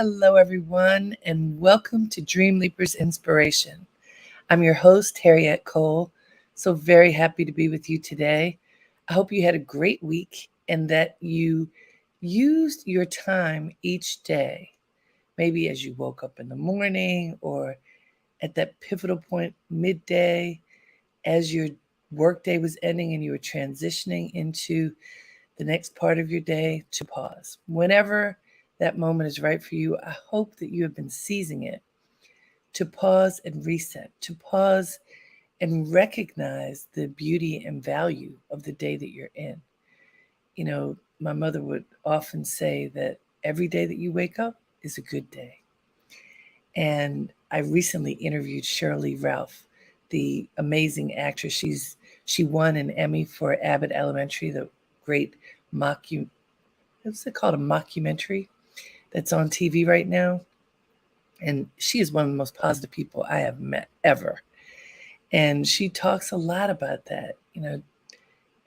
Hello, everyone, and welcome to Dreamleapers Inspiration. I'm your host, Harriet Cole. So very happy to be with you today. I hope you had a great week and that you used your time each day, maybe as you woke up in the morning or at that pivotal point midday, as your workday was ending and you were transitioning into the next part of your day, to pause. Whenever that moment is right for you, I hope that you have been seizing it to pause and reset, to pause and recognize the beauty and value of the day that you're in. You know, my mother would often say that every day that you wake up is a good day. And I recently interviewed Shirley Ralph, the amazing actress. She won an Emmy for Abbott Elementary, the great what's it called, a mockumentary that's on TV right now. And she is one of the most positive people I have met ever. And she talks a lot about that.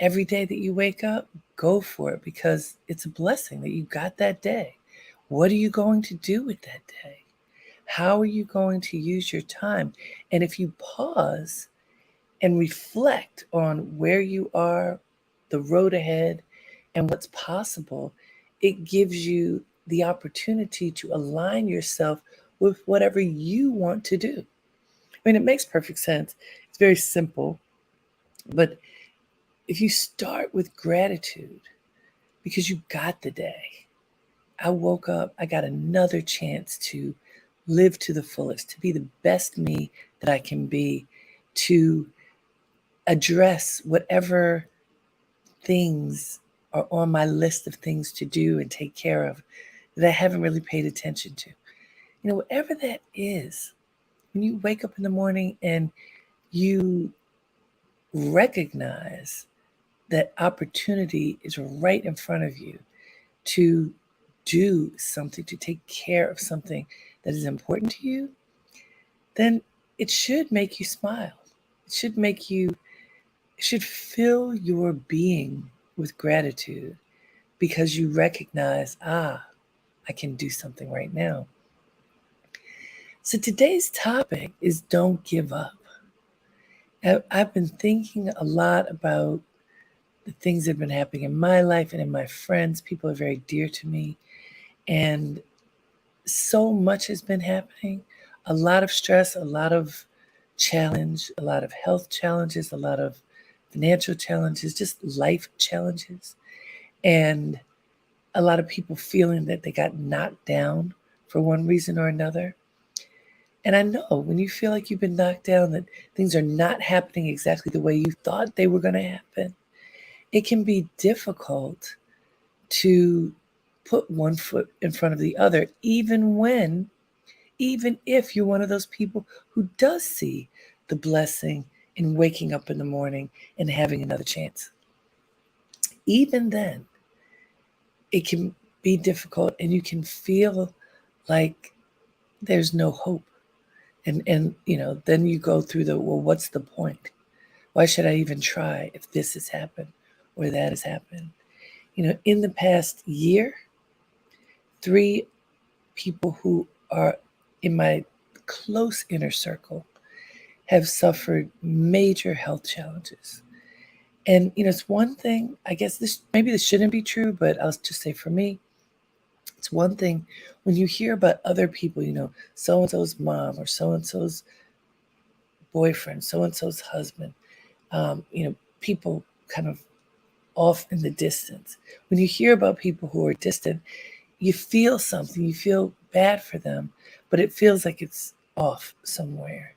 Every day that you wake up, go for it because it's a blessing that you got that day. What are you going to do with that day? How are you going to use your time? And if you pause and reflect on where you are, the road ahead, and what's possible, it gives you the opportunity to align yourself with whatever you want to do. I mean, it makes perfect sense. It's very simple. But if you start with gratitude because you got the day, I woke up, I got another chance to live to the fullest, to be the best me that I can be, to address whatever things are on my list of things to do and take care of that I haven't really paid attention to. Whatever that is, when you wake up in the morning and you recognize that opportunity is right in front of you to do something, to take care of something that is important to you, then it should make you smile. It should fill your being with gratitude because you recognize, I can do something right now. So today's topic is don't give up. I've been thinking a lot about the things that have been happening in my life and in my friends. People are very dear to me. And so much has been happening. A lot of stress, a lot of challenge, a lot of health challenges, a lot of financial challenges, just life challenges. And a lot of people feeling that they got knocked down for one reason or another. And I know when you feel like you've been knocked down, that things are not happening exactly the way you thought they were going to happen, it can be difficult to put one foot in front of the other, even if you're one of those people who does see the blessing in waking up in the morning and having another chance. Even then, it can be difficult and you can feel like there's no hope. And then you go through well, what's the point? Why should I even try if this has happened or that has happened? In the past year, 3 people who are in my close inner circle have suffered major health challenges. And it's one thing, I guess this shouldn't be true, but I'll just say for me, it's one thing when you hear about other people, so and so's mom or so and so's boyfriend, so and so's husband, people kind of off in the distance. When you hear about people who are distant, you feel something, you feel bad for them, but it feels like it's off somewhere.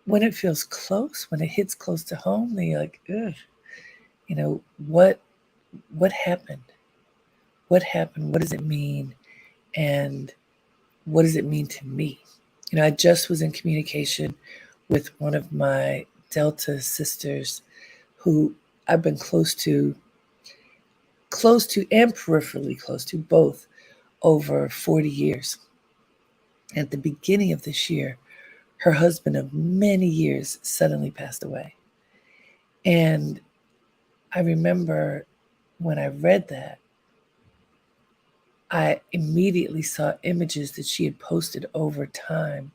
When it feels close, when it hits close to home, then you're like, ugh, what happened? What happened? What does it mean? And what does it mean to me? I just was in communication with one of my Delta sisters who I've been close to and peripherally close to both over 40 years. At the beginning of this year, her husband of many years suddenly passed away. And I remember when I read that, I immediately saw images that she had posted over time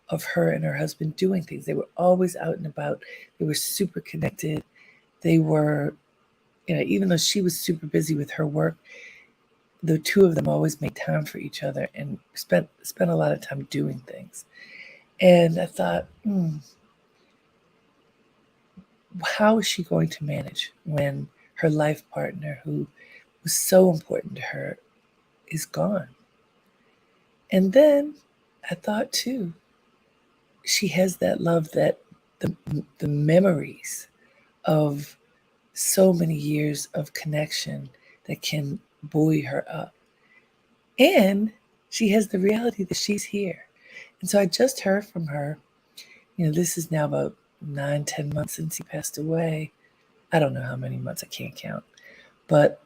of her and her husband doing things. They were always out and about. They were super connected. They were, even though she was super busy with her work, the two of them always made time for each other and spent a lot of time doing things. And I thought, how is she going to manage when her life partner, who was so important to her, is gone? And then I thought too, she has that love, that the memories of so many years of connection that can buoy her up. And she has the reality that she's here. And so I just heard from her. This is now about 9, 10 months since he passed away. I don't know how many months, I can't count. But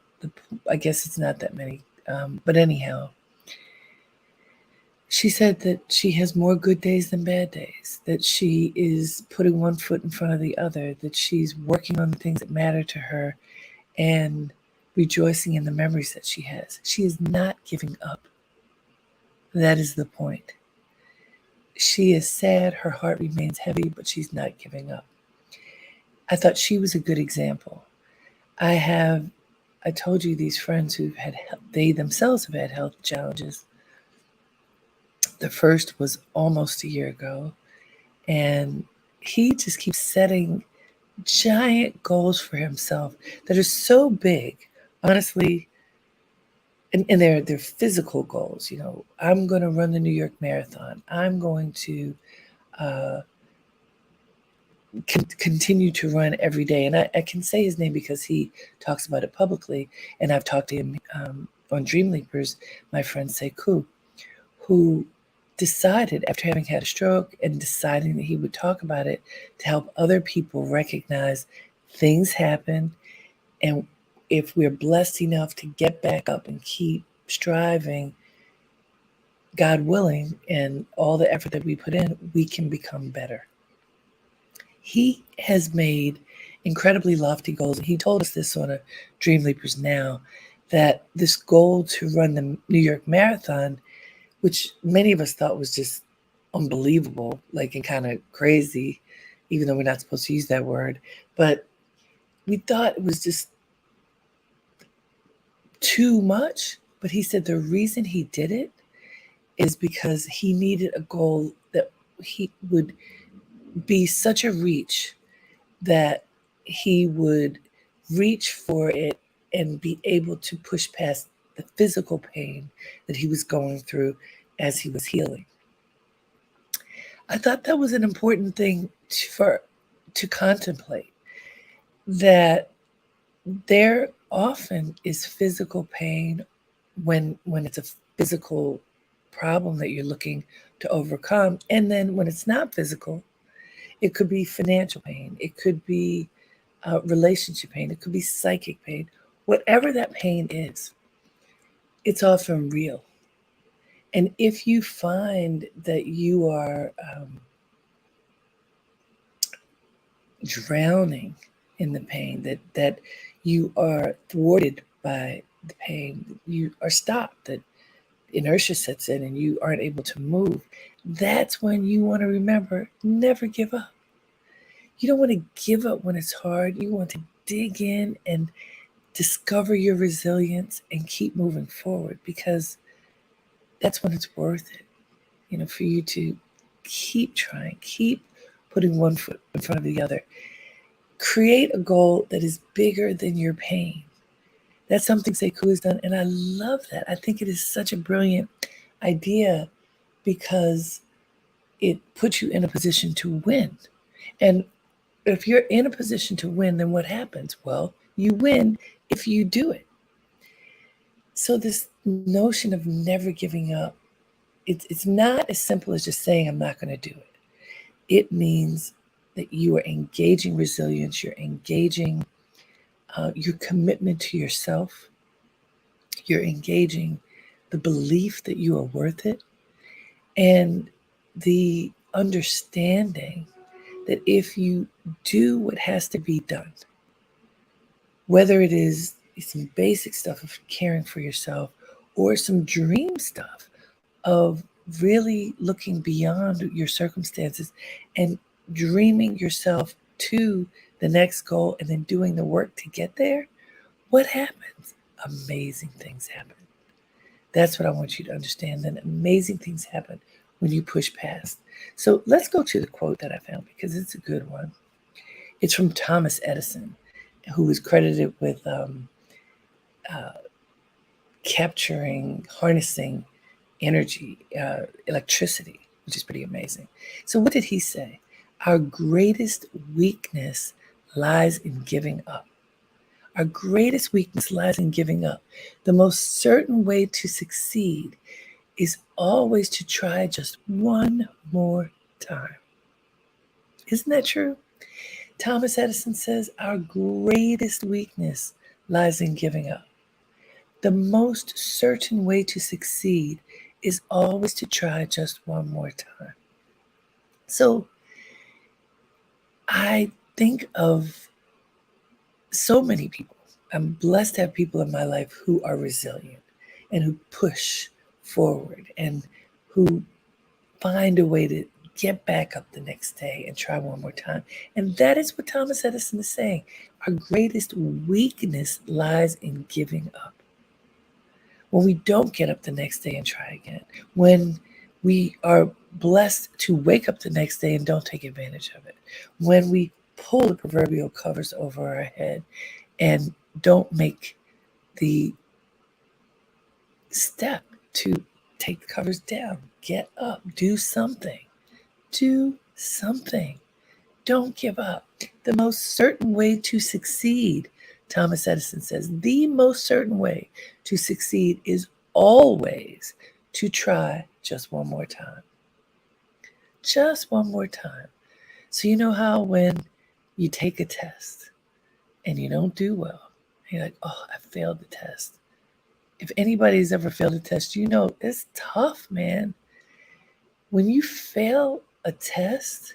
I guess it's not that many. But anyhow, she said that she has more good days than bad days, that she is putting one foot in front of the other, that she's working on the things that matter to her and rejoicing in the memories that she has. She is not giving up. That is the point. She is sad, her heart remains heavy, but she's not giving up. I thought she was a good example. I told you these friends they themselves have had health challenges. The first was almost a year ago, and he just keeps setting giant goals for himself that are so big, honestly, and they're physical goals. I'm going to run the New York Marathon. I'm going to continue to run every day. And I can say his name because he talks about it publicly, and I've talked to him on Dreamleapers, my friend Sekou, who decided, after having had a stroke and deciding that he would talk about it, to help other people recognize things happen. And if we're blessed enough to get back up and keep striving, God willing, and all the effort that we put in, we can become better. He has made incredibly lofty goals. He told us this on a Dreamleapers Now, that this goal to run the New York Marathon, which many of us thought was just unbelievable, and kind of crazy, even though we're not supposed to use that word. But we thought it was just too much. But he said the reason he did it is because he needed a goal that he would be such a reach that he would reach for it and be able to push past the physical pain that he was going through as he was healing. I thought that was an important thing to contemplate, that there often is physical pain when it's a physical problem that you're looking to overcome. And then when it's not physical, it could be financial pain. It could be relationship pain. It could be psychic pain. Whatever that pain is, it's often real. And if you find that you are drowning in the pain, that you are thwarted by the pain, you are stopped, that inertia sets in and you aren't able to move, that's when you want to remember, never give up. You don't want to give up when it's hard. You want to dig in and discover your resilience and keep moving forward, because that's when it's worth it, for you to keep trying, keep putting one foot in front of the other. Create a goal that is bigger than your pain. That's something Sekou has done, and I love that. I think it is such a brilliant idea because it puts you in a position to win. And if you're in a position to win, then what happens? Well, you win if you do it. So this notion of never giving up, it's not as simple as just saying, I'm not going to do it. It means that you are engaging resilience, you're engaging your commitment to yourself, you're engaging the belief that you are worth it, and the understanding that if you do what has to be done, whether it is some basic stuff of caring for yourself, or some dream stuff of really looking beyond your circumstances and dreaming yourself to the next goal and then doing the work to get there, what happens? Amazing things happen. That's what I want you to understand. That amazing things happen when you push past. So let's go to the quote that I found because it's a good one. It's from Thomas Edison, who is credited with harnessing energy, electricity, which is pretty amazing. So, what did he say? Our greatest weakness lies in giving up. Our greatest weakness lies in giving up. The most certain way to succeed is always to try just one more time. Isn't that true? Thomas Edison says our greatest weakness lies in giving up. The most certain way to succeed is always to try just one more time. So I think of so many people. I'm blessed to have people in my life who are resilient and who push forward and who find a way to get back up the next day and try one more time. And that is what Thomas Edison is saying. Our greatest weakness lies in giving up. When we don't get up the next day and try again, when we are blessed to wake up the next day and don't take advantage of it, when we pull the proverbial covers over our head and don't make the step to take the covers down, get up, do something. Do something. Don't give up. The most certain way to succeed, Thomas Edison says, the most certain way to succeed is always to try just one more time. Just one more time. So you know how when you take a test and you don't do well, you're like, oh, I failed the test. If anybody's ever failed a test, you know it's tough, man. When you fail a test,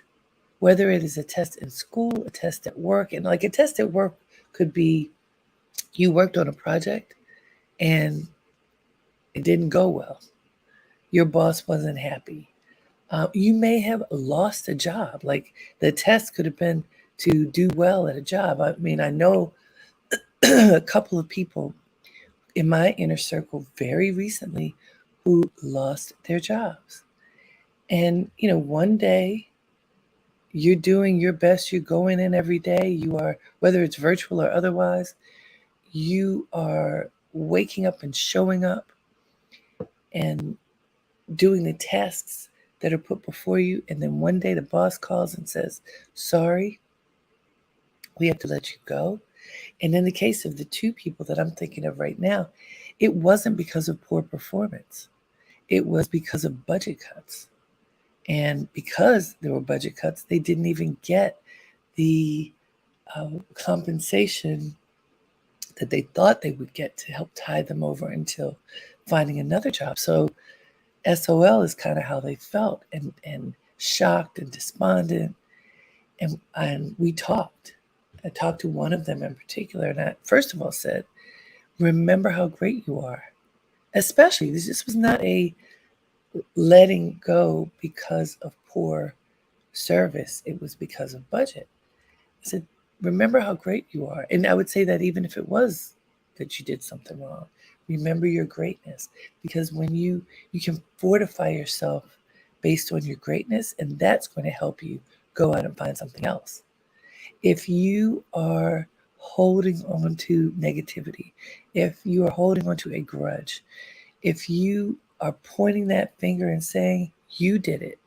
whether it is a test in school, a test at work, and like a test at work could be you worked on a project and it didn't go well. Your boss wasn't happy. You may have lost a job. Like the test could have been to do well at a job. I mean, I know a couple of people in my inner circle very recently who lost their jobs. And, one day you're doing your best, you're going in every day, you are, whether it's virtual or otherwise, you are waking up and showing up and doing the tasks that are put before you. And then one day the boss calls and says, sorry, we have to let you go. And in the case of the two people that I'm thinking of right now, it wasn't because of poor performance. It was because of budget cuts. And because there were budget cuts, they didn't even get the compensation that they thought they would get to help tide them over until finding another job. So SOL is kind of how they felt and shocked and despondent. And we talked. I talked to one of them in particular, and I first of all said, remember how great you are. Especially, this was not a letting go because of poor service. It was because of budget. I said, remember how great you are. And I would say that even if it was that you did something wrong, remember your greatness. Because when you can fortify yourself based on your greatness, and that's going to help you go out and find something else. If you are holding on to negativity, if you are holding on to a grudge, if you are pointing that finger and saying, you did it,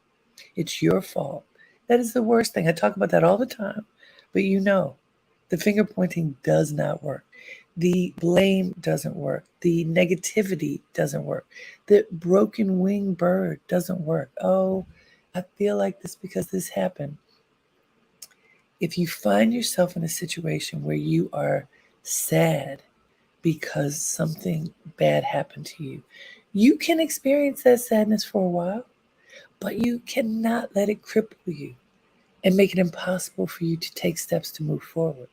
it's your fault, that is the worst thing. I talk about that all the time. But the finger pointing does not work. The blame doesn't work. The negativity doesn't work. The broken wing bird doesn't work. Oh, I feel like this because this happened. If you find yourself in a situation where you are sad because something bad happened to you, you can experience that sadness for a while, but you cannot let it cripple you and make it impossible for you to take steps to move forward.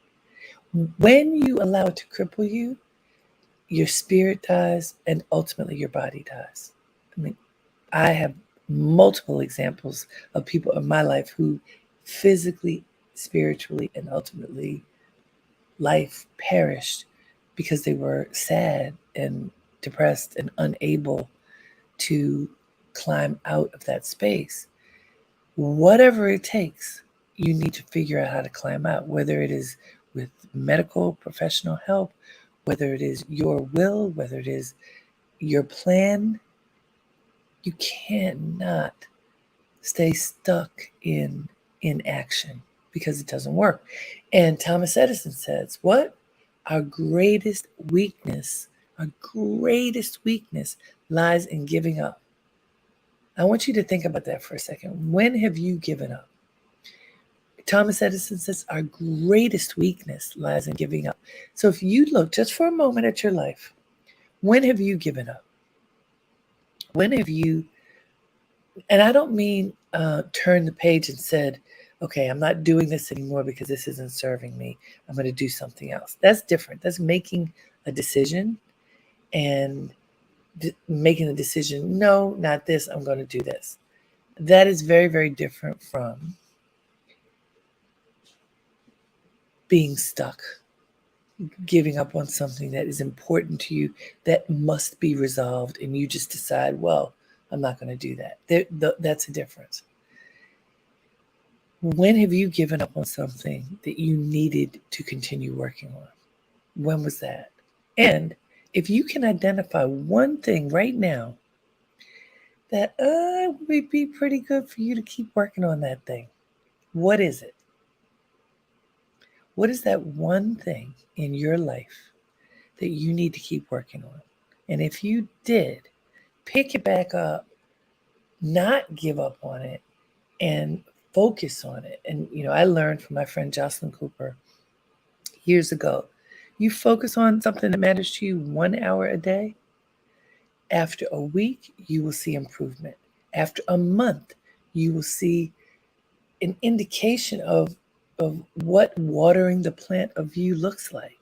When you allow it to cripple you, your spirit dies, and ultimately your body dies. I mean, I have multiple examples of people in my life who physically, spiritually, and ultimately life perished because they were sad and depressed and unable to climb out of that space. Whatever it takes, you need to figure out how to climb out, whether it is with medical professional help, whether it is your will, whether it is your plan. You cannot stay stuck in inaction because it doesn't work. And Thomas Edison says, what? Our greatest weakness, our greatest weakness lies in giving up. I want you to think about that for a second. When have you given up? Thomas Edison says our greatest weakness lies in giving up. So if you look just for a moment at your life, when have you given up? When have you, and I don't mean turn the page and said, okay, I'm not doing this anymore because this isn't serving me. I'm going to do something else. That's different. That's making a decision and making a decision. No, not this. I'm going to do this. That is very, very different from being stuck, giving up on something that is important to you that must be resolved, and you just decide, well, I'm not going to do that. That's a difference. When have you given up on something that you needed to continue working on? When was that? And if you can identify one thing right now that would be pretty good for you to keep working on that thing, what is it? What is that one thing in your life that you need to keep working on? And if you did, pick it back up, not give up on it, and focus on it. And, I learned from my friend Jocelyn Cooper years ago, you focus on something that matters to you 1 hour a day. After a week, you will see improvement. After a month, you will see an indication of what watering the plant of you looks like.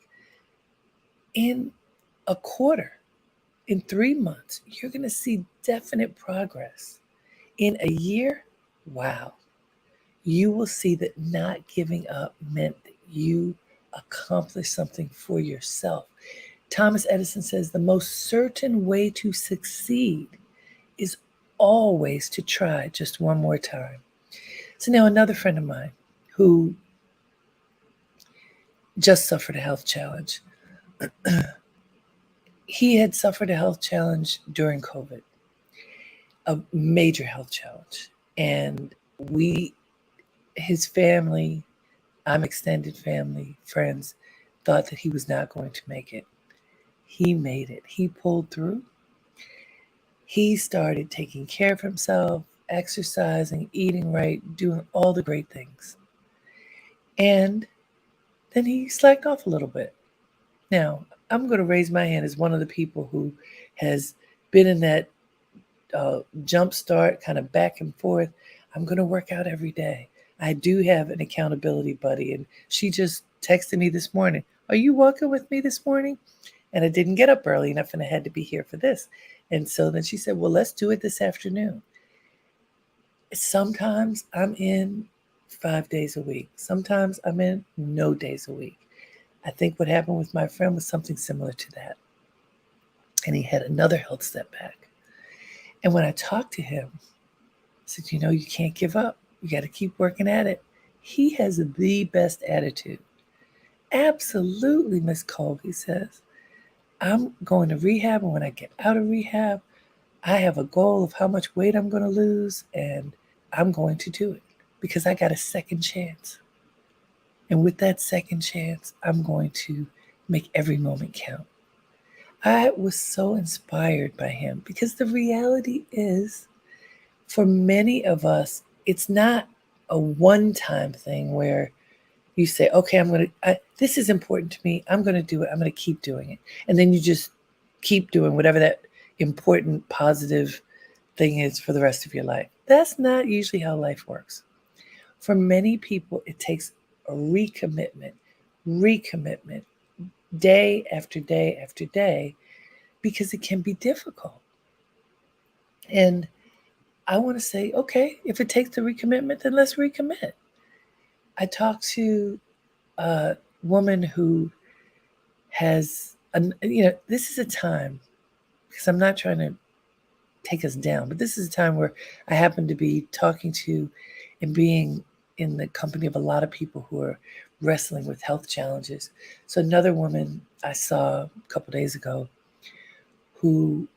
In a quarter, in 3 months, you're going to see definite progress. In a year, wow, you will see that not giving up meant that you accomplished something for yourself. Thomas Edison says the most certain way to succeed is always to try just one more time. So now another friend of mine who just suffered a health challenge. He had suffered a health challenge during COVID, a major health challenge. And his family, I'm extended family, friends, thought that he was not going to make it. He made it. He pulled through. He started taking care of himself, exercising, eating right, doing all the great things. And then he slacked off a little bit. Now, I'm going to raise my hand as one of the people who has been in that jump start, kind of back and forth. I'm going to work out every day. I do have an accountability buddy, and she just texted me this morning, are you walking with me this morning? And I didn't get up early enough, and I had to be here for this. And so then she said, well, let's do it this afternoon. Sometimes I'm in 5 days a week. Sometimes I'm in no days a week. I think what happened with my friend was something similar to that. And he had another health setback. And when I talked to him, I said, you can't give up. You got to keep working at it. He has the best attitude. Absolutely, Miss Cole, he says. I'm going to rehab, and when I get out of rehab, I have a goal of how much weight I'm going to lose, and I'm going to do it because I got a second chance. And with that second chance, I'm going to make every moment count. I was so inspired by him because the reality is, for many of us, it's not a one-time thing where you say, okay, this is important to me. I'm going to do it. I'm going to keep doing it. And then you just keep doing whatever that important, positive thing is for the rest of your life. That's not usually how life works. For many people, it takes a recommitment, day after day after day, because it can be difficult. And I want to say, okay, if it takes the recommitment, then let's recommit. I talked to a woman who has, this is a time, because I'm not trying to take us down, but this is a time where I happen to be talking to and being in the company of a lot of people who are wrestling with health challenges. So another woman I saw a couple days ago who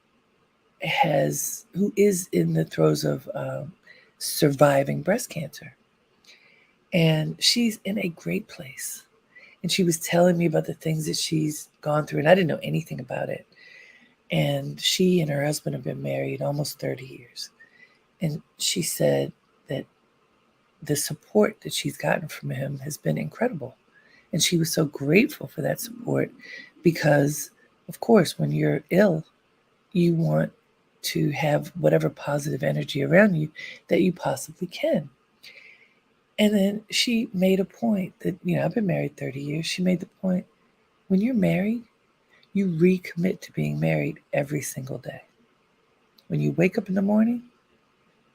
is in the throes of surviving breast cancer, and she's in a great place. And she was telling me about the things that she's gone through, and I didn't know anything about it. And she and her husband have been married almost 30 years. And she said that the support that she's gotten from him has been incredible. And she was so grateful for that support because, of course, when you're ill, you want to have whatever positive energy around you that you possibly can. And then she made a point that, I've been married 30 years. She made the point, when you're married, you recommit to being married every single day. When you wake up in the morning,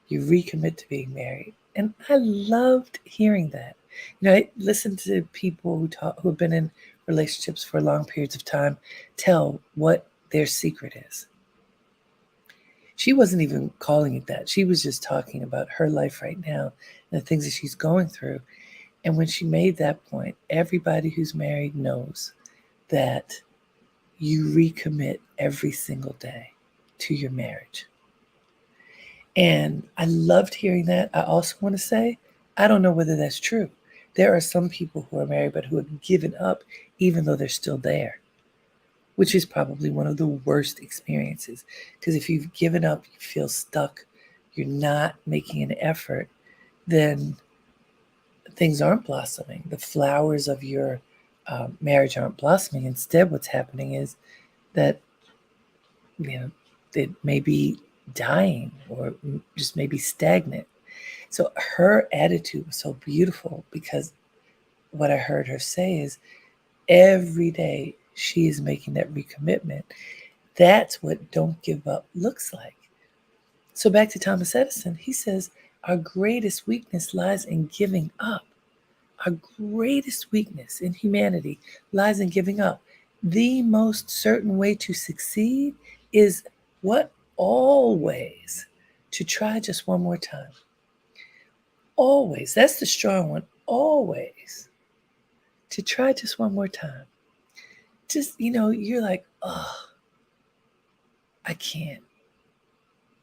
you recommit to being married. And I loved hearing that. I listen to people who have been in relationships for long periods of time tell what their secret is. She wasn't even calling it that. She was just talking about her life right now and the things that she's going through. And when she made that point, everybody who's married knows that you recommit every single day to your marriage. And I loved hearing that. I also want to say, I don't know whether that's true. There are some people who are married but who have given up even though they're still there, which is probably one of the worst experiences. Because if you've given up, you feel stuck, you're not making an effort, then things aren't blossoming. The flowers of your marriage aren't blossoming. Instead, what's happening is that, it may be dying or just maybe stagnant. So her attitude was so beautiful because what I heard her say is every day she is making that recommitment. That's what don't give up looks like. So back to Thomas Edison, he says, our greatest weakness lies in giving up. Our greatest weakness in humanity lies in giving up. The most certain way to succeed is what? Always to try just one more time. Always. That's the strong one. Always to try just one more time. Just, you're like, oh, I can't.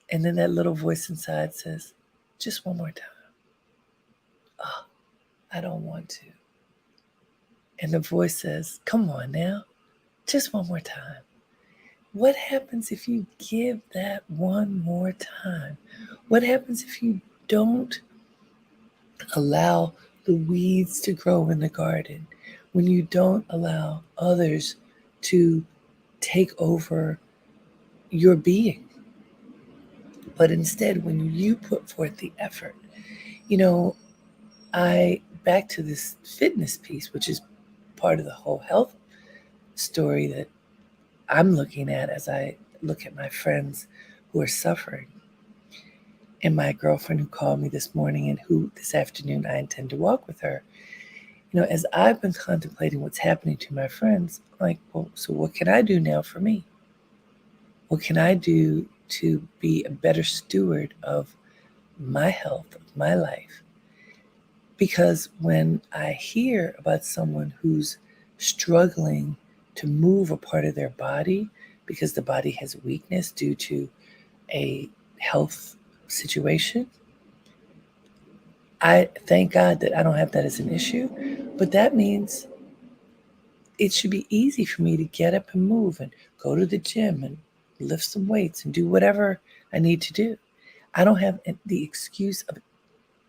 And then that little voice inside says, just one more time. Oh, I don't want to. And the voice says, come on now, just one more time. What happens if you give that one more time? What happens if you don't allow the weeds to grow in the garden? When you don't allow others to take over your being? But instead, when you put forth the effort, back to this fitness piece, which is part of the whole health story that I'm looking at as I look at my friends who are suffering. And my girlfriend who called me this morning and who this afternoon I intend to walk with her. As I've been contemplating what's happening to my friends, I'm like, well, so what can I do now for me? What can I do to be a better steward of my health, of my life? Because when I hear about someone who's struggling to move a part of their body because the body has weakness due to a health situation, I thank God that I don't have that as an issue, but that means it should be easy for me to get up and move and go to the gym and lift some weights and do whatever I need to do. I don't have the excuse of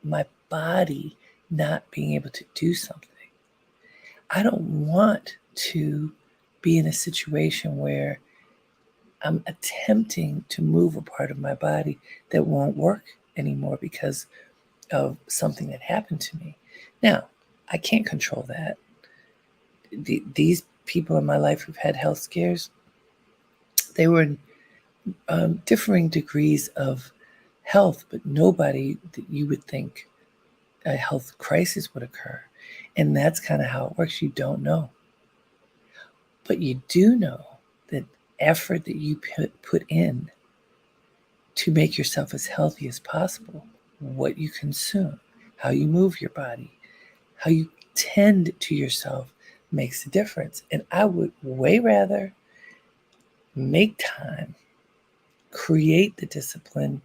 my body not being able to do something. I don't want to be in a situation where I'm attempting to move a part of my body that won't work anymore because of something that happened to me. Now, I can't control that. These people in my life who've had health scares, they were in differing degrees of health, but nobody that you would think a health crisis would occur. And that's kind of how it works. You don't know. But you do know that effort that you put in to make yourself as healthy as possible, what you consume, how you move your body, how you tend to yourself makes a difference. And I would way rather make time, create the discipline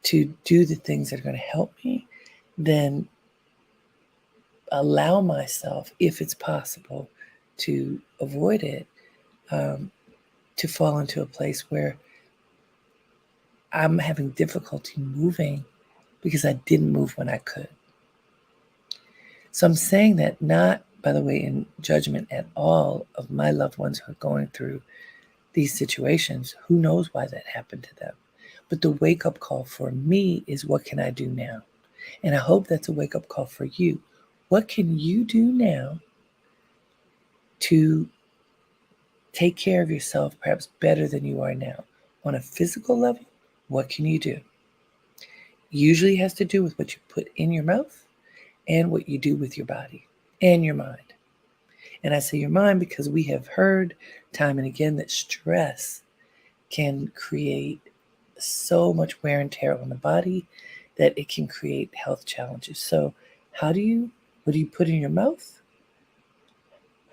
to do the things that are going to help me than allow myself, if it's possible, to avoid it, to fall into a place where I'm having difficulty moving because I didn't move when I could. So I'm saying that not, by the way, in judgment at all of my loved ones who are going through these situations. Who knows why that happened to them? But the wake-up call for me is, what can I do now? And I hope that's a wake-up call for you. What can you do now to take care of yourself perhaps better than you are now? On a physical level, what can you do? Usually has to do with what you put in your mouth and what you do with your body and your mind. And I say your mind because we have heard time and again that stress can create so much wear and tear on the body that it can create health challenges. So what do you put in your mouth?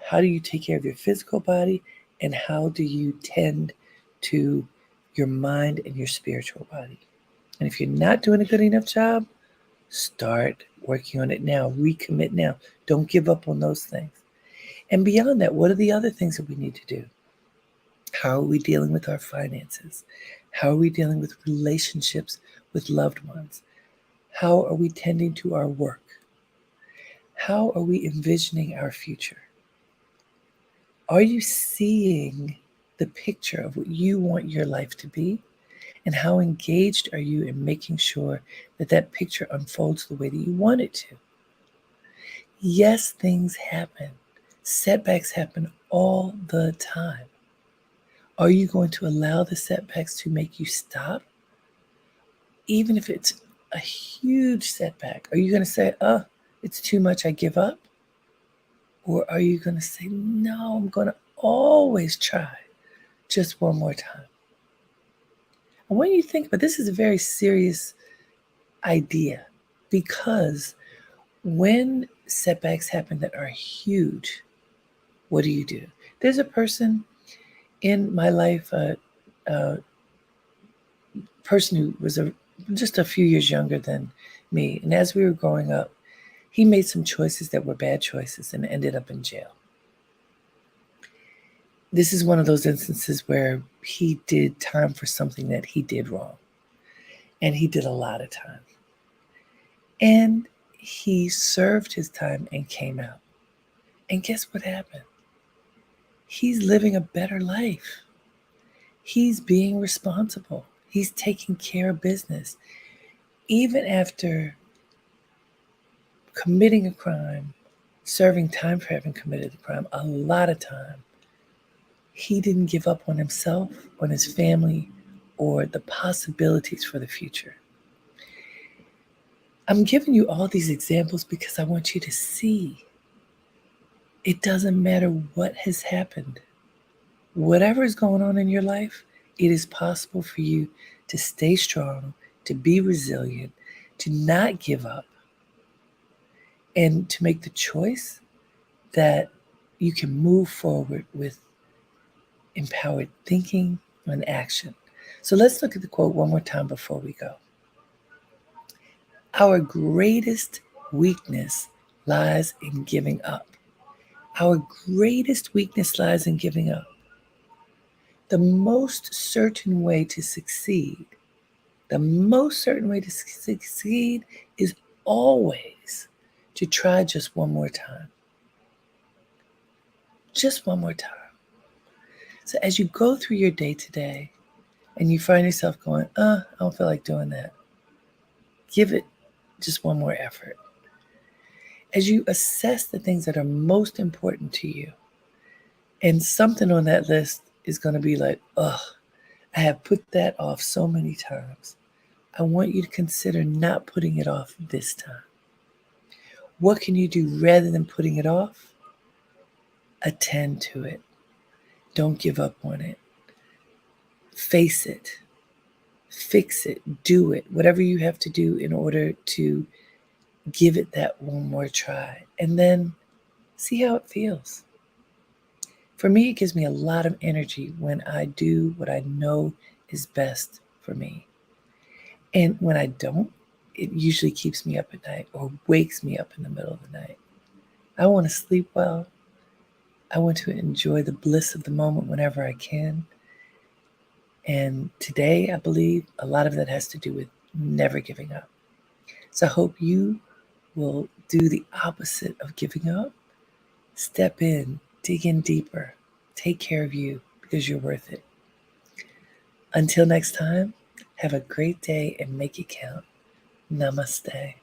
How do you take care of your physical body? And how do you tend to your mind and your spiritual body? And if you're not doing a good enough job, start working on it now. Recommit now. Don't give up on those things. And beyond that, what are the other things that we need to do? How are we dealing with our finances? How are we dealing with relationships with loved ones? How are we tending to our work? How are we envisioning our future? Are you seeing the picture of what you want your life to be? And how engaged are you in making sure that that picture unfolds the way that you want it to? Yes, things happen. Setbacks happen all the time. Are you going to allow the setbacks to make you stop? Even if it's a huge setback, are you going to say, it's too much, I give up? Or are you going to say, no, I'm going to always try just one more time? And when you think about this, is a very serious idea, because when setbacks happen that are huge, what do? There's a person in my life, a person who was just a few years younger than me. And as we were growing up, he made some choices that were bad choices and ended up in jail. This is one of those instances where he did time for something that he did wrong. And he did a lot of time. And he served his time and came out. And guess what happened? He's living a better life. He's being responsible. He's taking care of business. Even after committing a crime, serving time for having committed the crime, a lot of time, he didn't give up on himself, on his family, or the possibilities for the future. I'm giving you all these examples because I want you to see it doesn't matter what has happened. Whatever is going on in your life, it is possible for you to stay strong, to be resilient, to not give up, and to make the choice that you can move forward with empowered thinking and action. So let's look at the quote one more time before we go. Our greatest weakness lies in giving up. Our greatest weakness lies in giving up. The most certain way to succeed, is always to try just one more time. Just one more time. So as you go through your day today and you find yourself going, I don't feel like doing that, give it just one more effort. As you assess the things that are most important to you, And something on that list is going to be like, ugh, I have put that off so many times. I want you to consider not putting it off this time. What can you do rather than putting it off? Attend to it. Don't give up on it. Face it. Fix it. Do it. Whatever you have to do in order to give it that one more try. And then see how it feels. For me, it gives me a lot of energy when I do what I know is best for me. And when I don't, it usually keeps me up at night or wakes me up in the middle of the night. I want to sleep well. I want to enjoy the bliss of the moment whenever I can. And today, I believe a lot of that has to do with never giving up. So I hope you will do the opposite of giving up. Step in, dig in deeper, take care of you because you're worth it. Until next time, have a great day and make it count. Namaste.